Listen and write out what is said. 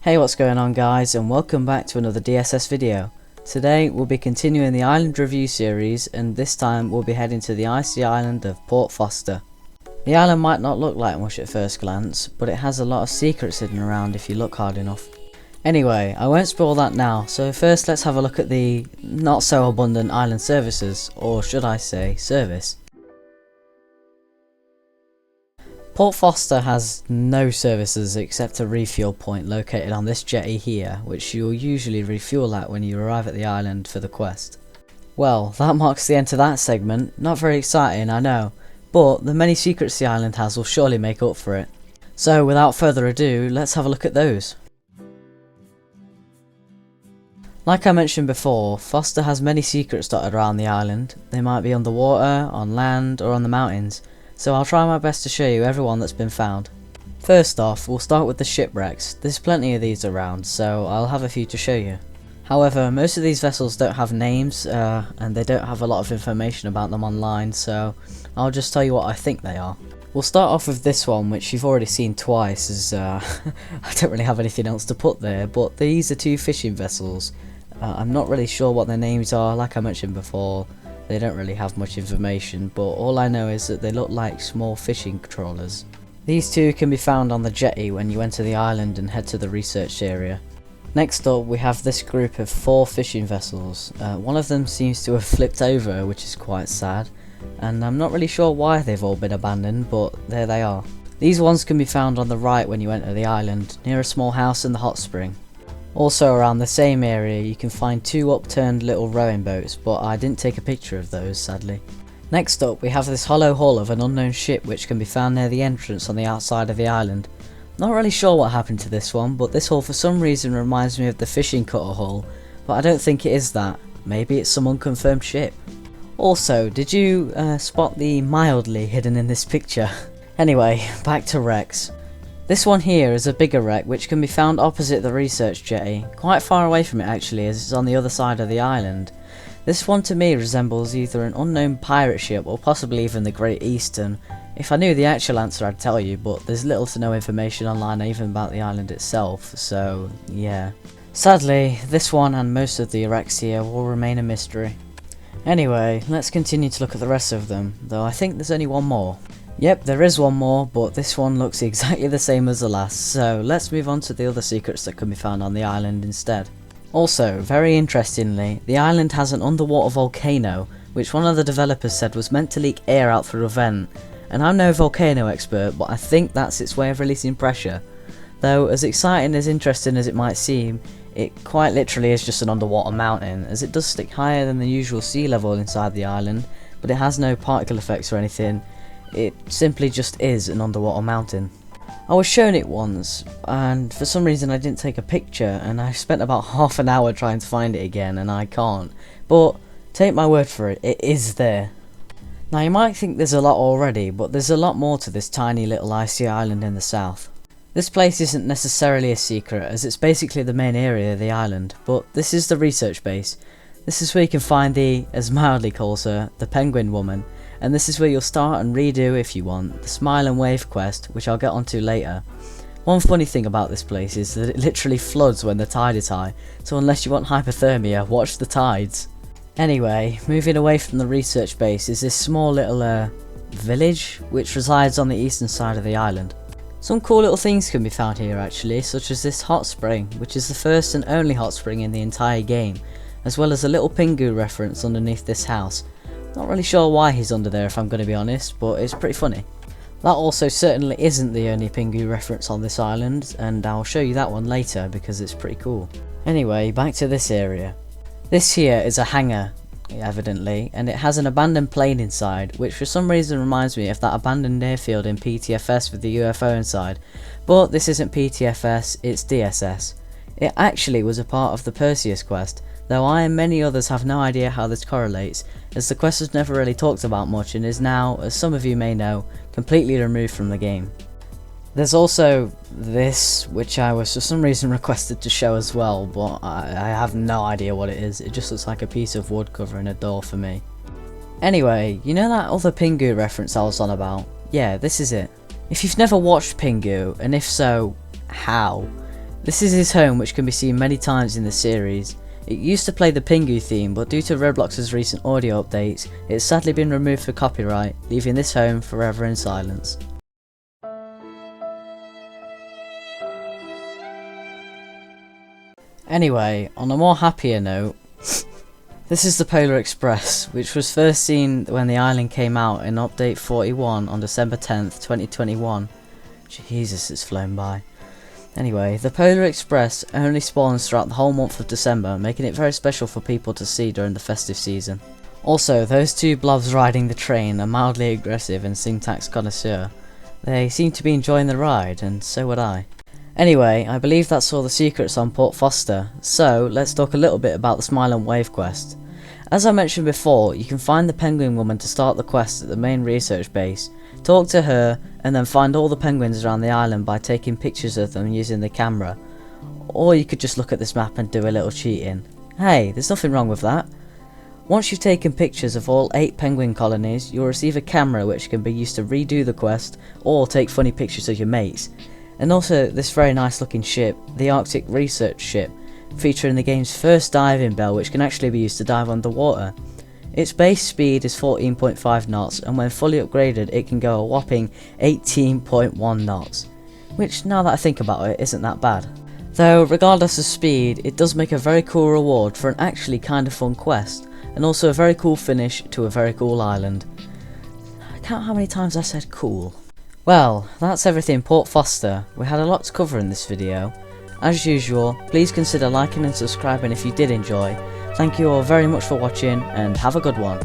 Hey, what's going on guys, and welcome back to another DSS video. Today we'll be continuing the island review series, and this time we'll be heading to the icy island of Port Foster. The island might not look like much at first glance, but it has a lot of secrets hidden around if you look hard enough. Anyway, I won't spoil that now, so first let's have a look at the not so abundant island services, or should I say service. Port Foster has no services except a refuel point located on this jetty here, which you'll usually refuel at when you arrive at the island for the quest. Well, that marks the end to that segment. Not very exciting, I know, but the many secrets the island has will surely make up for it. So without further ado, let's have a look at those. Like I mentioned before, Foster has many secrets dotted around the island. They might be underwater, on land, or on the mountains. So I'll try my best to show you everyone that's been found. First off, we'll start with the shipwrecks. There's plenty of these around, so I'll have a few to show you. However, most of these vessels don't have names, and they don't have a lot of information about them online, so I'll just tell you what I think they are. We'll start off with this one, which you've already seen twice, as I don't really have anything else to put there, but these are two fishing vessels. I'm not really sure what their names are, like I mentioned before. They don't really have much information, but all I know is that they look like small fishing trawlers. These two can be found on the jetty when you enter the island and head to the research area. Next up we have this group of 4 fishing vessels. One of them seems to have flipped over, which is quite sad, and I'm not really sure why they've all been abandoned, but there they are. These ones can be found on the right when you enter the island, near a small house in the hot spring. Also around the same area you can find 2 upturned little rowing boats, but I didn't take a picture of those sadly. Next up we have this hollow hull of an unknown ship which can be found near the entrance on the outside of the island. Not really sure what happened to this one, but this hull for some reason reminds me of the fishing cutter hull, but I don't think it is that. Maybe it's some unconfirmed ship. Also, did you spot the mildly hidden in this picture? Anyway, back to wrecks. This one here is a bigger wreck which can be found opposite the research jetty, quite far away from it actually, as it's on the other side of the island. This one to me resembles either an unknown pirate ship or possibly even the Great Eastern. If I knew the actual answer I'd tell you, but there's little to no information online even about the island itself, so yeah. Sadly, this one and most of the wrecks here will remain a mystery. Anyway, let's continue to look at the rest of them, though I think there's only one more. Yep, there is one more, but this one looks exactly the same as the last, so let's move on to the other secrets that can be found on the island instead. Also, very interestingly, the island has an underwater volcano, which one of the developers said was meant to leak air out through a vent, and I'm no volcano expert, but I think that's its way of releasing pressure. Though, as exciting as interesting as it might seem, it quite literally is just an underwater mountain, as it does stick higher than the usual sea level inside the island, but it has no particle effects or anything. It simply just is an underwater mountain. I was shown it once, and for some reason I didn't take a picture, and I spent about half an hour trying to find it again, and I can't. But take my word for it, it is there. Now you might think there's a lot already, but there's a lot more to this tiny little icy island in the south. This place isn't necessarily a secret, as it's basically the main area of the island, but this is the research base. This is where you can find the, as Mildly calls her, the penguin woman. And this is where you'll start and redo, if you want, the Smile and Wave quest, which I'll get onto later. One funny thing about this place is that it literally floods when the tide is high, so unless you want hypothermia, watch the tides. Anyway, moving away from the research base is this small little village, which resides on the eastern side of the island. Some cool little things can be found here actually, such as this hot spring, which is the first and only hot spring in the entire game, as well as a little Pingu reference underneath this house. Not really sure why he's under there if I'm going to be honest, but it's pretty funny. That also certainly isn't the only Pingu reference on this island, and I'll show you that one later because it's pretty cool. Anyway, back to this area. This here is a hangar, evidently, and it has an abandoned plane inside, which for some reason reminds me of that abandoned airfield in PTFS with the UFO inside. But this isn't PTFS, it's DSS. It actually was a part of the Perseus quest, though I and many others have no idea how this correlates, as the quest was never really talked about much and is now, as some of you may know, completely removed from the game. There's also this, which I was for some reason requested to show as well, but I have no idea what it is. It just looks like a piece of wood covering a door for me. Anyway, you know that other Pingu reference I was on about? Yeah, this is it. If you've never watched Pingu, and if so, how? This is his home, which can be seen many times in the series. It used to play the Pingu theme, but due to Roblox's recent audio updates, it's sadly been removed for copyright, leaving this home forever in silence. Anyway, on a more happier note, this is the Polar Express, which was first seen when the island came out in update 41 on December 10th, 2021. Jesus, it's flown by. Anyway, the Polar Express only spawns throughout the whole month of December, making it very special for people to see during the festive season. Also, those two blobs riding the train are mildly aggressive and syntax connoisseur. They seem to be enjoying the ride, and so would I. Anyway, I believe that's all the secrets on Port Foster, so let's talk a little bit about the Smile and Wave quest. As I mentioned before, you can find the penguin woman to start the quest at the main research base, talk to her, and then find all the penguins around the island by taking pictures of them using the camera. Or you could just look at this map and do a little cheating. Hey, there's nothing wrong with that. Once you've taken pictures of all 8 penguin colonies, you'll receive a camera which can be used to redo the quest or take funny pictures of your mates. And also this very nice looking ship, the Arctic Research Ship, featuring the game's first diving bell, which can actually be used to dive underwater. Its base speed is 14.5 knots, and when fully upgraded it can go a whopping 18.1 knots. Which, now that I think about it, isn't that bad. Though regardless of speed, it does make a very cool reward for an actually kind of fun quest, and also a very cool finish to a very cool island. I count how many times I said cool. Well, that's everything Port Foster. We had a lot to cover in this video. As usual, please consider liking and subscribing if you did enjoy. Thank you all very much for watching, and have a good one.